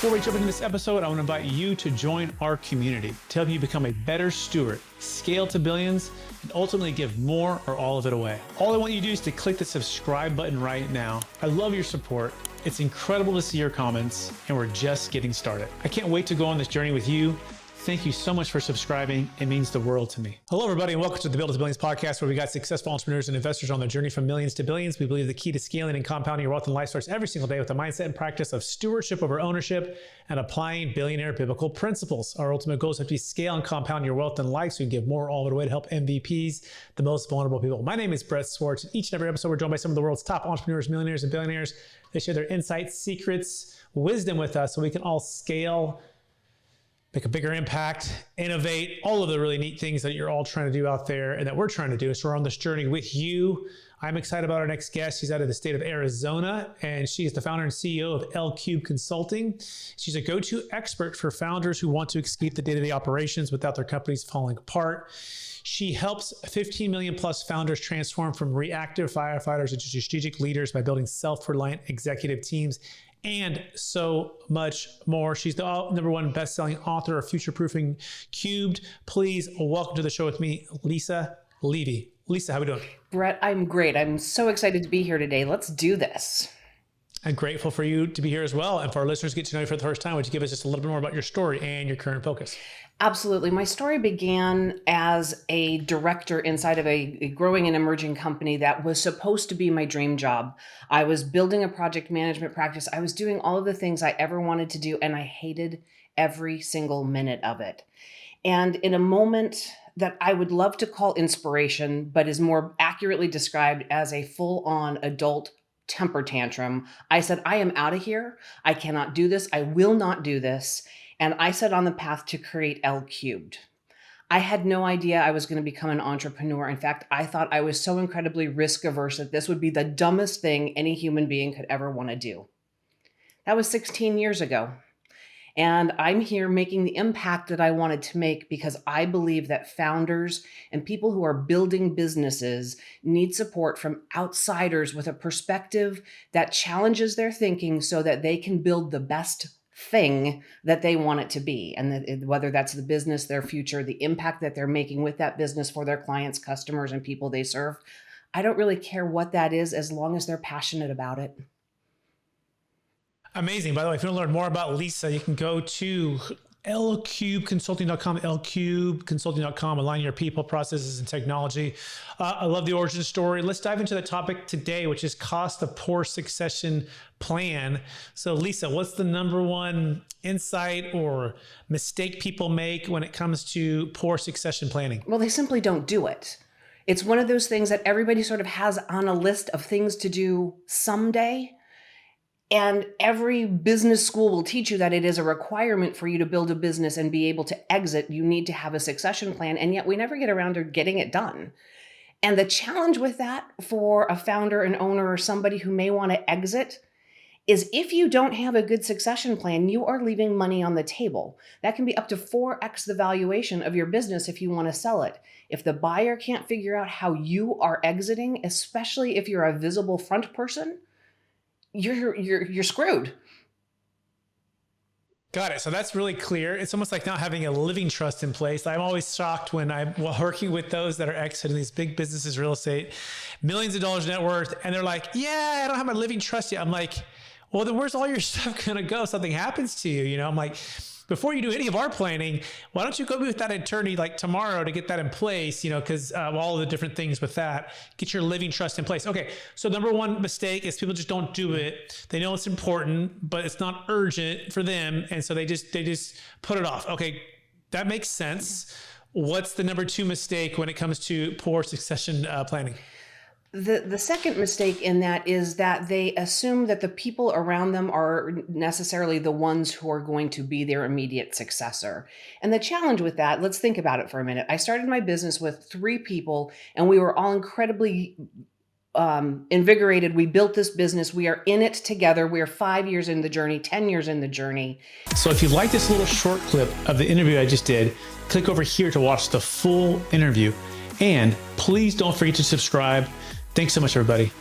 Before we jump into this episode, I want to invite you to join our community to help you become a better steward, scale to billions, and ultimately give more or all of it away. All I want you to do is to click the subscribe button right now. I love your support. It's incredible to see your comments, and we're just getting started. I can't wait to go on this journey with you. Thank you so much for subscribing. It means the world to me. Hello, everybody, and welcome to the Build to Billions podcast, where we got successful entrepreneurs and investors on their journey from millions to billions. We believe the key to scaling and compounding your wealth and life starts every single day with the mindset and practice of stewardship over ownership and applying billionaire biblical principles. Our ultimate goal is to scale and compound your wealth and life so you can give more all of it away to help MVPs, the most vulnerable people. My name is Brett Swartz. Each and every episode, we're joined by some of the world's top entrepreneurs, millionaires, and billionaires. They share their insights, secrets, wisdom with us so we can all scale, make a bigger impact, innovate, all of the really neat things that you're all trying to do out there and that we're trying to do. So we're on this journey with you. I'm excited about our next guest. She's out of the state of Arizona, and she is the founder and CEO of L Cube Consulting. She's a go-to expert for founders who want to escape the day-to-day operations without their companies falling apart. She helps 15 million plus founders transform from reactive firefighters into strategic leaders by building self-reliant executive teams and so much more. She's the #1 best-selling author of Future-Proofing Cubed. Please welcome to the show with me, Lisa Levy. Lisa, how are we doing? Brett, I'm great. I'm so excited to be here today. Let's do this. I'm grateful for you to be here as well. And for our listeners to get to know you for the first time, would you give us just a little bit more about your story and your current focus? Absolutely. My story began as a director inside of a growing and emerging company that was supposed to be my dream job. I was building a project management practice. I was doing all of the things I ever wanted to do, and I hated every single minute of it. And in a moment that I would love to call inspiration, but is more accurately described as a full-on adult temper tantrum, I said, I am out of here. I cannot do this. I will not do this. And I set on the path to create L Cubed. I had no idea I was going to become an entrepreneur. In fact, I thought I was so incredibly risk averse that this would be the dumbest thing any human being could ever want to do. That was 16 years ago. And I'm here making the impact that I wanted to make because I believe that founders and people who are building businesses need support from outsiders with a perspective that challenges their thinking so that they can build the best thing that they want it to be. And whether that's the business, their future, the impact that they're making with that business for their clients, customers, and people they serve. I don't really care what that is as long as they're passionate about it. Amazing. By the way, if you want to learn more about Lisa, you can go to lcubeconsulting.com, lcubeconsulting.com, align your people, processes, and technology. I love the origin story. Let's dive into the topic today, which is cost of poor succession plan. So Lisa, what's the #1 insight or mistake people make when it comes to poor succession planning? Well, they simply don't do it. It's one of those things that everybody sort of has on a list of things to do someday. And every business school will teach you that it is a requirement for you to build a business and be able to exit. You need to have a succession plan. And yet we never get around to getting it done. And the challenge with that for a founder, an owner, or somebody who may want to exit is if you don't have a good succession plan, you are leaving money on the table. That can be up to 4x the valuation of your business if you want to sell it. If the buyer can't figure out how you are exiting, especially if you're a visible front person, you're screwed. Got it. So that's really clear. It's almost like not having a living trust in place. I'm always shocked when I'm working with those that are exiting these big businesses, real estate, millions of dollars net worth, and they're like, yeah, I don't have my living trust yet. I'm like, well, then where's all your stuff going to go? Something happens to you. I'm like, before you do any of our planning, why don't you go be with that attorney like tomorrow to get that in place, because all the different things with that, get your living trust in place. Okay, so #1 mistake is people just don't do it. They know it's important, but it's not urgent for them. And so they just put it off. Okay, that makes sense. What's the #2 mistake when it comes to poor succession planning? The second mistake in that is that they assume that the people around them are necessarily the ones who are going to be their immediate successor. And the challenge with that, let's think about it for a minute. I started my business with 3 people, and we were all incredibly invigorated. We built this business. We are in it together. We are 5 years in the journey, 10 years in the journey. So if you like this little short clip of the interview I just did, click over here to watch the full interview. And please don't forget to subscribe. Thanks so much, everybody.